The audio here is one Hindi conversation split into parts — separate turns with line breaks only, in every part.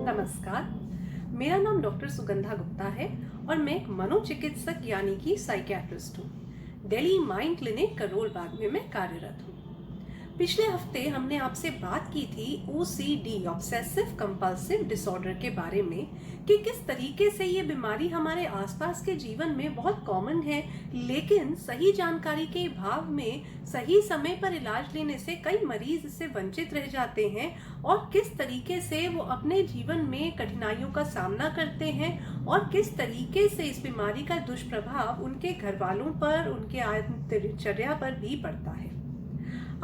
नमस्कार। मेरा नाम डॉक्टर सुगंधा गुप्ता है और मैं एक मनोचिकित्सक यानी कि साइकियाट्रिस्ट हूँ। दिल्ली माइंड क्लिनिक करोल बाग में मैं कार्यरत हूँ। पिछले हफ्ते हमने आपसे बात की थी OCD ऑब्सेसिव कंपल्सिव डिसऑर्डर के बारे में कि किस तरीके से ये बीमारी हमारे आसपास के जीवन में बहुत कॉमन है, लेकिन सही जानकारी के अभाव में सही समय पर इलाज लेने से कई मरीज इससे वंचित रह जाते हैं और किस तरीके से वो अपने जीवन में कठिनाइयों का सामना करते हैं और किस तरीके से इस बीमारी का दुष्प्रभाव उनके घर वालों पर, उनके दिनचर्या पर भी पड़ता है।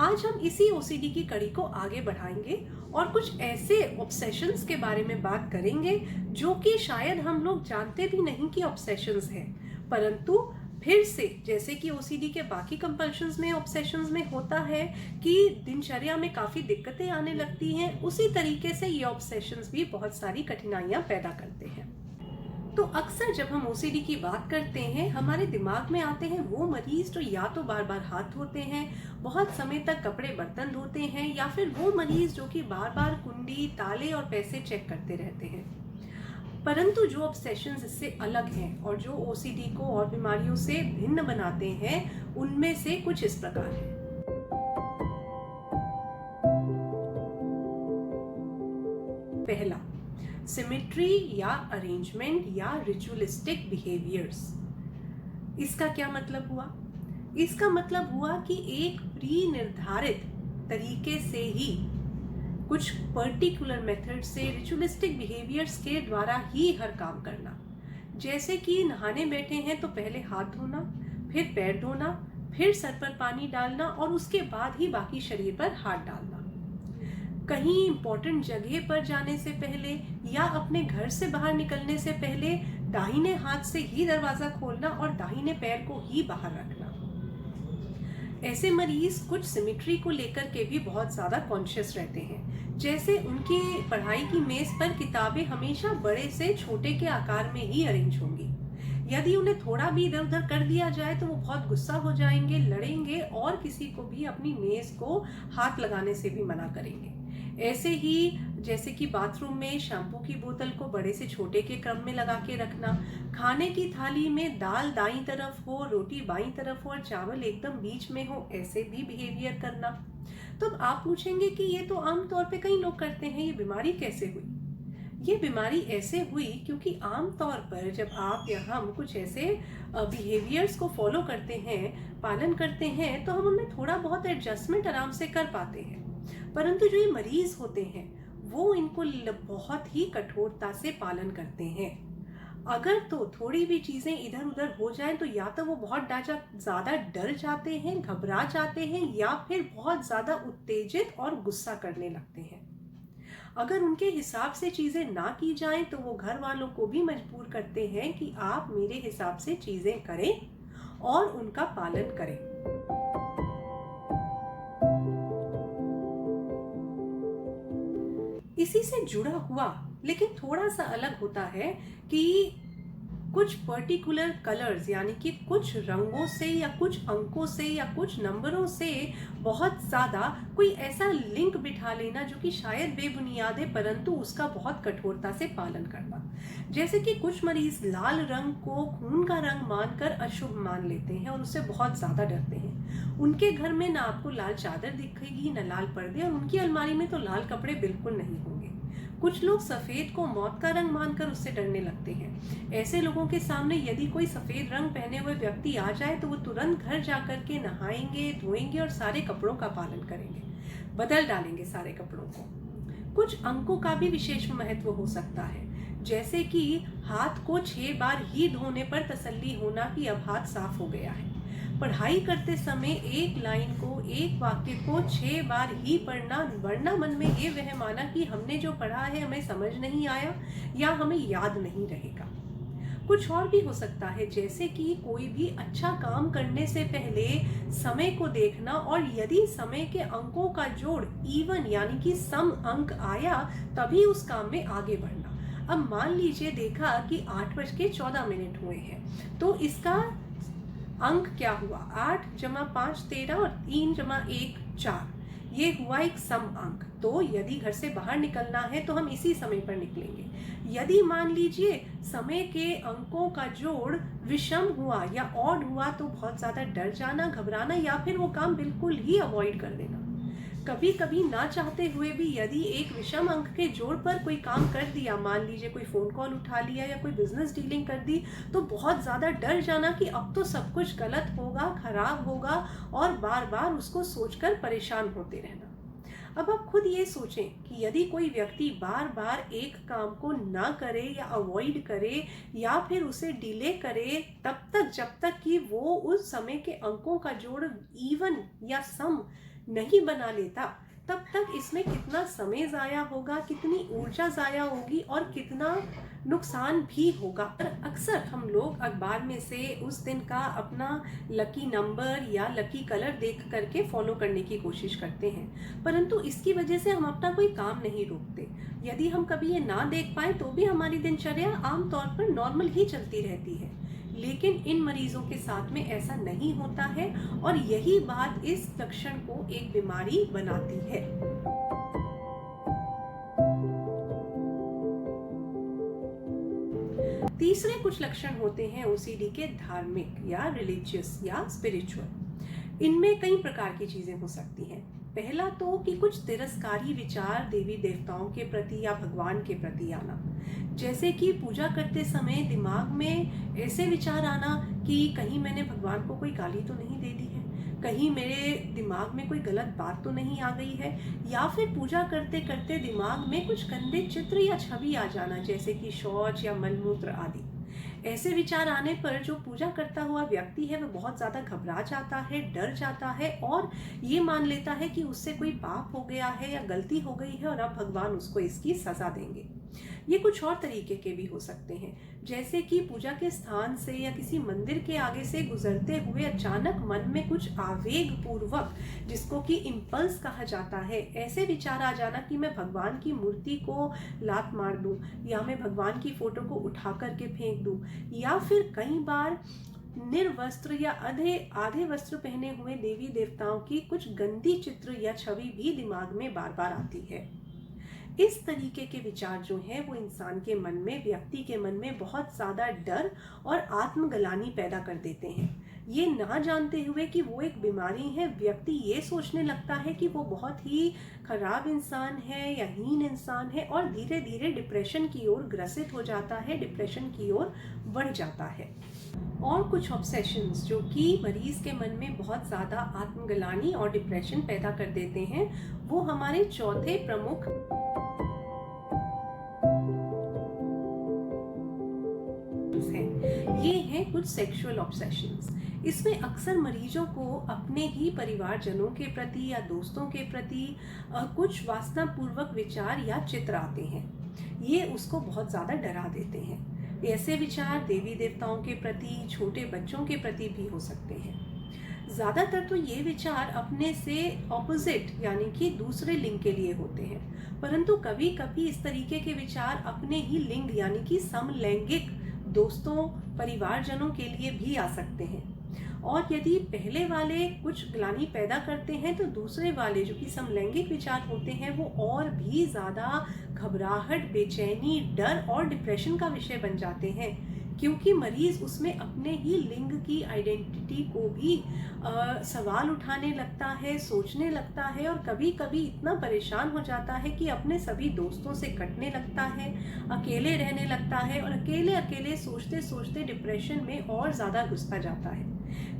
आज हम इसी OCD की कड़ी को आगे बढ़ाएंगे और कुछ ऐसे ऑब्सेशंस के बारे में बात करेंगे जो कि शायद हम लोग जानते भी नहीं कि ऑब्सेशंस हैं, परंतु फिर से जैसे कि OCD के बाकी कंपल्शंस में, ऑब्सेशंस में होता है कि दिनचर्या में काफ़ी दिक्कतें आने लगती हैं, उसी तरीके से ये ऑब्सेशंस भी बहुत सारी कठिनाइयाँ पैदा करते हैं। तो अक्सर जब हम OCD की बात करते हैं, हमारे दिमाग में आते हैं वो मरीज जो या तो बार बार हाथ धोते हैं, बहुत समय तक कपड़े बर्तन धोते हैं, या फिर वो मरीज जो कि बार बार कुंडी, ताले और पैसे चेक करते रहते हैं। परंतु जो ऑब्सेशंस इससे अलग हैं और जो OCD को और बीमारियों से भिन्न बनाते हैं, उनमें से कुछ इस प्रकार है। पहला, सिमेट्री या अरेंजमेंट या रिचुअलिस्टिक बिहेवियर्स। इसका क्या मतलब हुआ? इसका मतलब हुआ कि एक प्री निर्धारित तरीके से ही, कुछ पर्टिकुलर मेथड से, रिचुअलिस्टिक बिहेवियर्स के द्वारा ही हर काम करना। जैसे कि नहाने बैठे हैं तो पहले हाथ धोना, फिर पैर धोना, फिर सर पर पानी डालना और उसके बाद ही बाकी शरीर पर हाथ डालना। कहीं इंपॉर्टेंट जगह पर जाने से पहले या अपने घर से बाहर निकलने से पहले दाहिने हाथ से ही दरवाजा खोलना और दाहिने पैर को ही बाहर रखना। ऐसे मरीज कुछ सिमेट्री को लेकर के भी बहुत ज्यादा कॉन्शियस रहते हैं, जैसे उनकी पढ़ाई की मेज पर किताबें हमेशा बड़े से छोटे के आकार में ही अरेंज होंगी। यदि उन्हें थोड़ा भी इधर उधर कर दिया जाए तो वो बहुत गुस्सा हो जाएंगे, लड़ेंगे और किसी को भी अपनी मेज को हाथ लगाने से भी मना करेंगे। ऐसे ही जैसे कि बाथरूम में शैम्पू की बोतल को बड़े से छोटे के क्रम में लगा के रखना, खाने की थाली में दाल दाईं तरफ हो, रोटी बाईं तरफ हो और चावल एकदम बीच में हो, ऐसे भी बिहेवियर करना। तो अब आप पूछेंगे कि ये तो आम तौर पे कई लोग करते हैं, ये बीमारी कैसे हुई? ये बीमारी ऐसे हुई क्योंकि आम तौर पर जब आप या हम कुछ ऐसे बिहेवियर्स को फॉलो करते हैं, पालन करते हैं, तो हम उनमें थोड़ा बहुत एडजस्टमेंट आराम से कर पाते हैं। परंतु जो ये मरीज होते हैं वो इनको बहुत ही कठोरता से पालन करते हैं। अगर तो थोड़ी भी चीजें इधर उधर हो जाएं तो या तो वो बहुत ज्यादा डर जाते हैं, घबरा जाते हैं, या फिर बहुत ज्यादा उत्तेजित और गुस्सा करने लगते हैं। अगर उनके हिसाब से चीजें ना की जाएं तो वो घर वालों को भी मजबूर करते हैं कि आप मेरे हिसाब से चीजें करें और उनका पालन करें। इसी से जुड़ा हुआ लेकिन थोड़ा सा अलग होता है कि कुछ पर्टिकुलर कलर्स यानी कि कुछ रंगों से या कुछ अंकों से या कुछ नंबरों से बहुत ज्यादा कोई ऐसा लिंक बिठा लेना जो कि शायद बेबुनियाद है, परंतु उसका बहुत कठोरता से पालन करना। जैसे कि कुछ मरीज लाल रंग को खून का रंग मानकर अशुभ मान लेते हैं और उससे बहुत ज्यादा डरते हैं। उनके घर में ना आपको लाल चादर दिखेगी, ना लाल पर्दे, और उनकी अलमारी में तो लाल कपड़े बिल्कुल नहीं होंगे। कुछ लोग सफेद को मौत का रंग मानकर उससे डरने लगते हैं। ऐसे लोगों के सामने यदि कोई सफेद रंग पहने हुए व्यक्ति आ जाए तो वो तुरंत घर जाकर के नहाएंगे, धोएंगे और सारे कपड़ों का पालन करेंगे, बदल डालेंगे सारे कपड़ों को। कुछ अंकों का भी विशेष महत्व हो सकता है, जैसे कि हाथ को 6 बार ही धोने पर तसल्ली होना कि अब हाथ साफ हो गया है। पढ़ाई करते समय एक लाइन को, एक वाक्य को 6 बार ही पढ़ना, वरना मन में ये वहम आना कि हमने जो पढ़ा है हमें समझ नहीं आया या हमें याद नहीं रहेगा। कुछ और भी हो सकता है, जैसे कि कोई भी अच्छा काम करने से पहले समय को देखना और यदि समय के अंकों का जोड़ इवन यानी कि सम अंक आया तभी उस काम में आगे बढ़ना। अब मान लीजिए देखा कि 8:14 हुए हैं, तो इसका अंक क्या हुआ? 8 + 5 13 और 3 + 1 4। ये हुआ एक सम अंक। तो यदि घर से बाहर निकलना है तो हम इसी समय पर निकलेंगे। यदि मान लीजिए समय के अंकों का जोड़ विषम हुआ या ऑड हुआ तो बहुत ज़्यादा डर जाना, घबराना या फिर वो काम बिल्कुल ही अवॉइड कर देना। कभी कभी ना चाहते हुए भी यदि एक विषम अंक के जोड़ पर कोई काम कर दिया, मान लीजिए कोई फोन कॉल उठा लिया या कोई बिजनेस डीलिंग कर दी, तो बहुत ज्यादा डर जाना कि अब तो सब कुछ गलत होगा, खराब होगा, और बार बार उसको सोचकर परेशान होते रहना। अब आप खुद ये सोचें कि यदि कोई व्यक्ति बार बार एक काम को ना करे या अवॉइड करे या फिर उसे डिले करे तब तक जब तक कि वो उस समय के अंकों का जोड़ इवन या सम नहीं बना लेता, तब तक इसमें कितना समय जाया होगा, कितनी ऊर्जा जाया होगी और कितना नुकसान भी होगा। अक्सर हम लोग अखबार में से उस दिन का अपना लकी नंबर या लकी कलर देख करके फॉलो करने की कोशिश करते हैं, परंतु इसकी वजह से हम अपना कोई काम नहीं रोकते। यदि हम कभी ये ना देख पाए तो भी हमारी दिनचर्या आमतौर पर नॉर्मल ही चलती रहती है। लेकिन इन मरीजों के साथ में ऐसा नहीं होता है और यही बात इस लक्षण को एक बीमारी बनाती है। तीसरे कुछ लक्षण होते हैं ओसीडी के धार्मिक या रिलीजियस या स्पिरिचुअल। इनमें कई प्रकार की चीजें हो सकती हैं। पहला तो कि कुछ तिरस्कारी विचार देवी देवताओं के प्रति या भगवान के प्रति आना, जैसे कि पूजा करते समय दिमाग में ऐसे विचार आना कि कहीं मैंने भगवान को कोई गाली तो नहीं दे दी है, कहीं मेरे दिमाग में कोई गलत बात तो नहीं आ गई है, या फिर पूजा करते करते दिमाग में कुछ गंदे चित्र या छवि आ जाना, जैसे कि शौच या मलमूत्र आदि। ऐसे विचार आने पर जो पूजा करता हुआ व्यक्ति है वह बहुत ज्यादा घबरा जाता है, डर जाता है और ये मान लेता है कि उससे कोई पाप हो गया है या गलती हो गई है और अब भगवान उसको इसकी सजा देंगे। ये कुछ और तरीके के भी हो सकते हैं, जैसे कि पूजा के स्थान से या किसी मंदिर के आगे से गुजरते हुए अचानक मन में कुछ आवेग पूर्वक, जिसको कि इम्पल्स कहा जाता है, ऐसे विचार आ जाना कि मैं भगवान की मूर्ति को लात मार दूं या मैं भगवान की फोटो को उठा करके फेंक दूं, या फिर कई बार निर्वस्त्र या आधे वस्त्र पहने हुए देवी देवताओं की कुछ गंदी चित्र या छवि भी दिमाग में बार बार आती है। इस तरीके के विचार जो हैं वो इंसान के मन में, व्यक्ति के मन में बहुत ज्यादा डर और आत्मग्लानि पैदा कर देते हैं। ये ना जानते हुए कि वो एक बीमारी है, व्यक्ति ये सोचने लगता है कि वो बहुत ही खराब इंसान है या हीन इंसान है और धीरे धीरे डिप्रेशन की ओर ग्रसित हो जाता है, डिप्रेशन की ओर बढ़ जाता है। और कुछ ऑब्सेशंस जो कि मरीज के मन में बहुत ज्यादा आत्मग्लानि और डिप्रेशन पैदा कर देते हैं, वो हमारे चौथे प्रमुख हैं। ये हैं कुछ सेक्सुअल ऑब्सेशंस। इसमें अक्सर मरीजों को अपने ही परिवारजनों के प्रति या दोस्तों के प्रति कुछ वासनापूर्वक विचार या चित्र आते हैं। ये उसको बहुत ज्यादा डरा देते हैं। ऐसे विचार देवी देवताओं के प्रति, छोटे बच्चों के प्रति भी हो सकते हैं। ज्यादातर तो ये विचार अपने से ऑपोजिट यानी कि दूसरे लिंग के लिए होते हैं, परंतु कभी कभी इस तरीके के विचार अपने ही लिंग यानी कि समलैंगिक दोस्तों, परिवारजनों के लिए भी आ सकते हैं। और यदि पहले वाले कुछ ग्लानि पैदा करते हैं तो दूसरे वाले जो कि समलैंगिक विचार होते हैं वो और भी ज्यादा घबराहट, बेचैनी, डर और डिप्रेशन का विषय बन जाते हैं, क्योंकि मरीज उसमें अपने ही लिंग की आइडेंटिटी को भी सवाल उठाने लगता है, सोचने लगता है और कभी कभी इतना परेशान हो जाता है कि अपने सभी दोस्तों से कटने लगता है, अकेले रहने लगता है और अकेले अकेले सोचते सोचते डिप्रेशन में और ज़्यादा घुसता जाता है।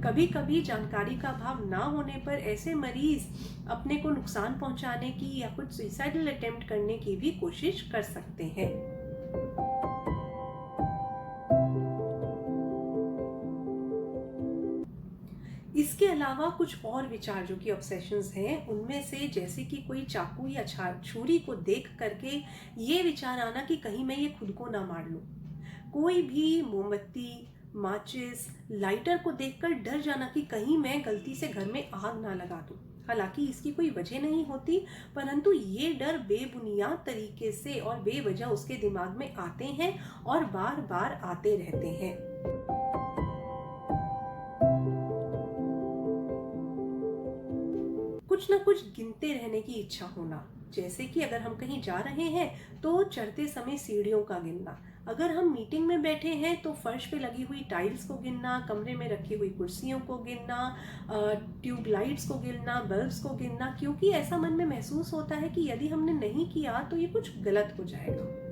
कभी कभी जानकारी का अभाव ना होने पर ऐसे मरीज अपने को नुकसान पहुंचाने की या कुछ सुसाइडल अटेम्प्ट करने की भी कोशिश कर सकते हैं। इसके अलावा कुछ और विचार जो कि ऑब्सेशंस हैं, उनमें से जैसे कि कोई चाकू या छुरी को देख करके ये विचार आना कि कहीं मैं ये खुद को ना मार लूं, कोई भी मोमबत्ती, माचिस, लाइटर को देखकर डर जाना कि कहीं मैं गलती से घर में आग ना लगा दूं। हालांकि इसकी कोई वजह नहीं होती, परंतु ये डर बेबुनियाद तरीके से और बेवजह उसके दिमाग में आते हैं और बार बार आते रहते हैं। कुछ ना कुछ गिनते रहने की इच्छा होना, जैसे कि अगर हम कहीं जा रहे हैं तो चढ़ते समय सीढ़ियों का गिनना, अगर हम मीटिंग में बैठे हैं तो फर्श पे लगी हुई टाइल्स को गिनना, कमरे में रखी हुई कुर्सियों को गिनना, ट्यूब लाइट्स को गिनना, बल्ब्स को गिनना, क्योंकि ऐसा मन में महसूस होता है कि यदि हमने नहीं किया तो ये कुछ गलत हो जाएगा।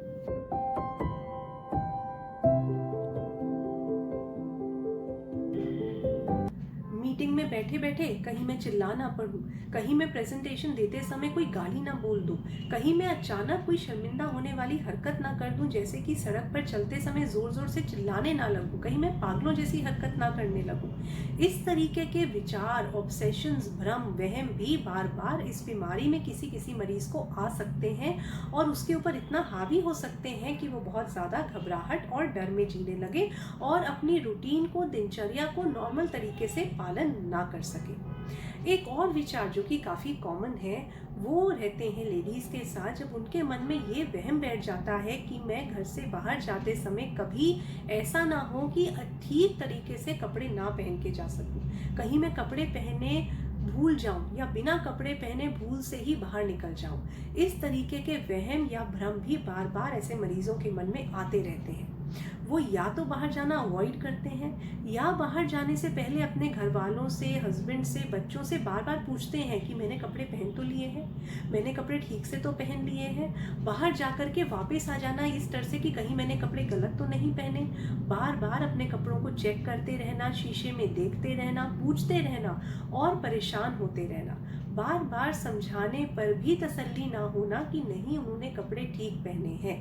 मीटिंग में बैठे बैठे कहीं मैं चिल्ला ना पड़ूं, कहीं मैं प्रेजेंटेशन देते समय कोई गाली ना बोल दूं, कहीं मैं अचानक कोई शर्मिंदा होने वाली हरकत ना कर दूं, जैसे कि सड़क पर चलते समय जोर जोर से चिल्लाने ना लगूं, कहीं मैं पागलों जैसी हरकत ना करने लगूं। इस तरीके के विचार, ऑब्सेशंस, भ्रम, वहम भी बार बार इस बीमारी में किसी किसी मरीज को आ सकते हैं और उसके ऊपर इतना हावी हो सकते हैं कि वो बहुत ज़्यादा घबराहट और डर में जीने लगे और अपनी रूटीन को, दिनचर्या को नॉर्मल तरीके से पालन ना कर सके। एक और विचार जो कि काफ़ी कॉमन है वो रहते हैं लेडीज़ के साथ, जब उनके मन में ये वहम बैठ जाता है कि मैं घर से बाहर जाते समय कभी ऐसा ना हो कि ठीक तरीके से कपड़े ना पहन के जा सकूं, कहीं मैं कपड़े पहने भूल जाऊं या बिना कपड़े पहने भूल से ही बाहर निकल जाऊं। इस तरीके के वहम या भ्रम भी बार बार ऐसे मरीजों के मन में आते रहते हैं। वो या तो बाहर जाना अवॉइड करते हैं या बाहर जाने से पहले अपने घर वालों से, हस्बैंड से, बच्चों से बार बार पूछते हैं कि मैंने कपड़े पहन तो लिए हैं, मैंने कपड़े ठीक से तो पहन लिए हैं। बाहर जाकर के वापस आ जाना इस डर से कि कहीं मैंने कपड़े गलत तो नहीं पहने। बार बार अपने कपड़ों को चेक करते रहना, शीशे में देखते रहना, पूछते रहना और परेशान होते रहना। बार बार समझाने पर भी तसल्ली ना होना कि नहीं उन्होंने कपड़े ठीक पहने हैं।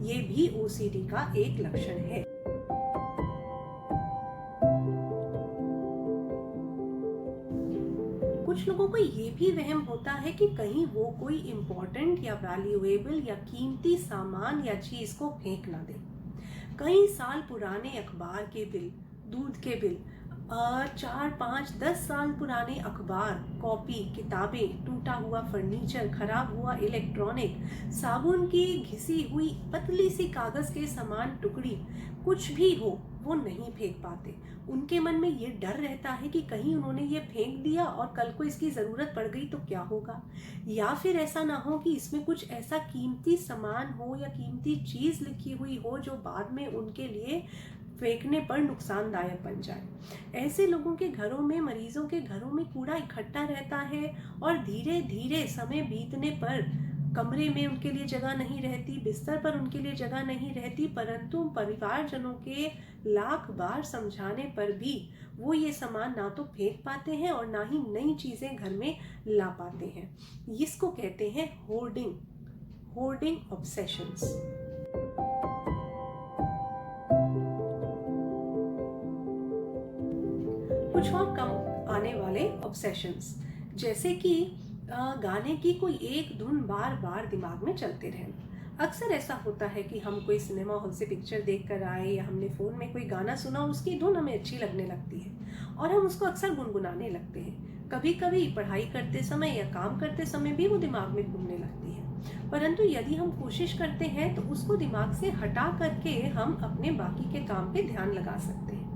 ये भी ओसीडी का एक लक्षण है। कुछ लोगों को ये भी वहम होता है कि कहीं वो कोई इम्पोर्टेंट या वैल्यूएबल या कीमती सामान या चीज को फेंक ना दे। कई साल पुराने अखबार के बिल, दूध के बिल, 4, 5, 10 साल पुराने अखबार, कॉपी, किताबें, टूटा हुआ फर्नीचर, खराब हुआ इलेक्ट्रॉनिक, साबुन की घिसी हुई पतली सी कागज के समान टुकड़ी, कुछ भी हो वो नहीं फेंक पाते। उनके मन में ये डर रहता है कि कहीं उन्होंने ये फेंक दिया और कल को इसकी ज़रूरत पड़ गई तो क्या होगा, या फिर ऐसा ना हो कि इसमें कुछ ऐसा कीमती सामान हो या कीमती चीज़ लिखी हुई हो जो बाद में उनके लिए फेंकने पर नुकसानदायक बन जाए। ऐसे लोगों के घरों में, मरीजों के घरों में कूड़ा इकट्ठा रहता है और धीरे धीरे समय बीतने पर कमरे में उनके लिए जगह नहीं रहती, बिस्तर पर उनके लिए जगह नहीं रहती, परंतु परिवारजनों के लाख बार समझाने पर भी वो ये सामान ना तो फेंक पाते हैं और ना ही नई चीज़ें घर में ला पाते हैं। इसको कहते हैं होर्डिंग ऑब्सेशंस। कुछ और कम आने वाले ऑब्सेशंस, जैसे कि गाने की कोई एक धुन बार बार दिमाग में चलते रहना। अक्सर ऐसा होता है कि हम कोई सिनेमा हॉल से पिक्चर देख कर आए या हमने फ़ोन में कोई गाना सुना, उसकी धुन हमें अच्छी लगने लगती है और हम उसको अक्सर गुनगुनाने लगते हैं। कभी कभी पढ़ाई करते समय या काम करते समय भी वो दिमाग में घूमने लगती है, परंतु यदि हम कोशिश करते हैं तो उसको दिमाग से हटा करके हम अपने बाकी के काम पे ध्यान लगा सकते हैं।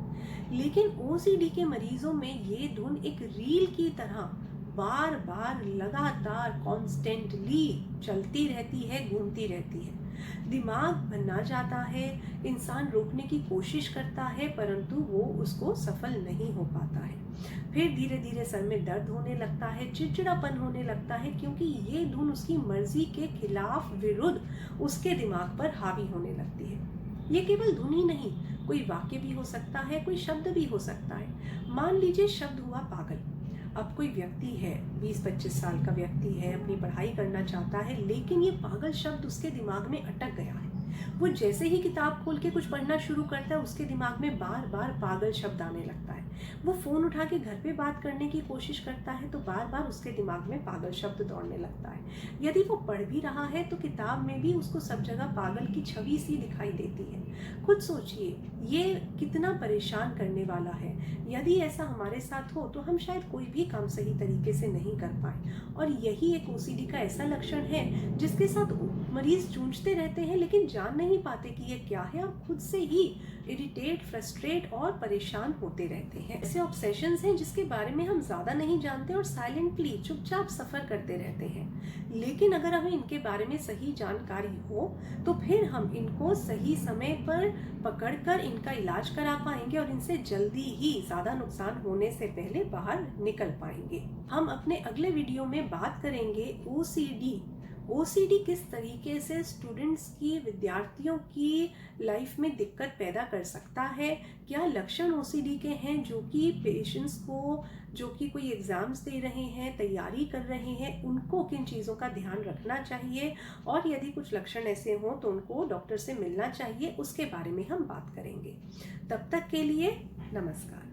लेकिन ओसीडी के मरीजों में ये धुन एक रील की तरह बार बार लगातार कॉन्स्टेंटली चलती रहती है, घूमती रहती है। दिमाग बना जाता है, इंसान रोकने की कोशिश करता है परंतु वो उसको सफल नहीं हो पाता है। फिर धीरे धीरे सर में दर्द होने लगता है, चिड़चिड़ापन होने लगता है, क्योंकि ये धुन उसकी मर्जी के खिलाफ, विरुद्ध उसके दिमाग पर हावी होने लगती है। ये केवल धुन ही नहीं, कोई वाक्य भी हो सकता है, कोई शब्द भी हो सकता है। मान लीजिए शब्द हुआ पागल। अब कोई व्यक्ति है, 20-25 साल का व्यक्ति है, अपनी पढ़ाई करना चाहता है, लेकिन ये पागल शब्द उसके दिमाग में अटक गया है। वो जैसे ही किताब खोल के कुछ पढ़ना शुरू करता है, उसके दिमाग में बार बार पागल शब्द आने लगता है। वो फ़ोन उठा के घर पे बात करने की कोशिश करता है तो बार बार उसके दिमाग में पागल शब्द दौड़ने लगता है। यदि वो पढ़ भी रहा है तो किताब में भी उसको सब जगह पागल की छवि सी दिखाई देती है। खुद सोचिए, ये कितना परेशान करने वाला है। यदि ऐसा हमारे साथ हो तो हम शायद कोई भी काम सही तरीके से नहीं कर पाए, और यही एक ओसीडी का ऐसा लक्षण है जिसके साथ मरीज जूझते रहते हैं लेकिन जान नहीं पाते कि ये क्या है और खुद से ही इरिटेट, फ्रस्ट्रेट और परेशान होते रहते हैं। ऐसे ऑब्सेशंस हैं जिसके बारे में हम ज़्यादा नहीं जानते और साइलेंटली चुपचाप सफ़र करते रहते हैं। लेकिन अगर हमें इनके बारे में सही जानकारी हो तो फिर हम इनको सही समय पर पकड़कर इनका इलाज करा पाएंगे और इनसे जल्दी ही ज़्यादा नुकसान होने से पहले बाहर निकल पाएंगे। हम अपने अगले वीडियो में बात करेंगे ओसीडी किस तरीके से स्टूडेंट्स की, विद्यार्थियों की लाइफ में दिक्कत पैदा कर सकता है, क्या लक्षण ओसीडी के हैं जो कि पेशेंट्स को, जो कि कोई एग्ज़ाम्स दे रहे हैं, तैयारी कर रहे हैं, उनको किन चीज़ों का ध्यान रखना चाहिए और यदि कुछ लक्षण ऐसे हों तो उनको डॉक्टर से मिलना चाहिए, उसके बारे में हम बात करेंगे। तब तक के लिए नमस्कार।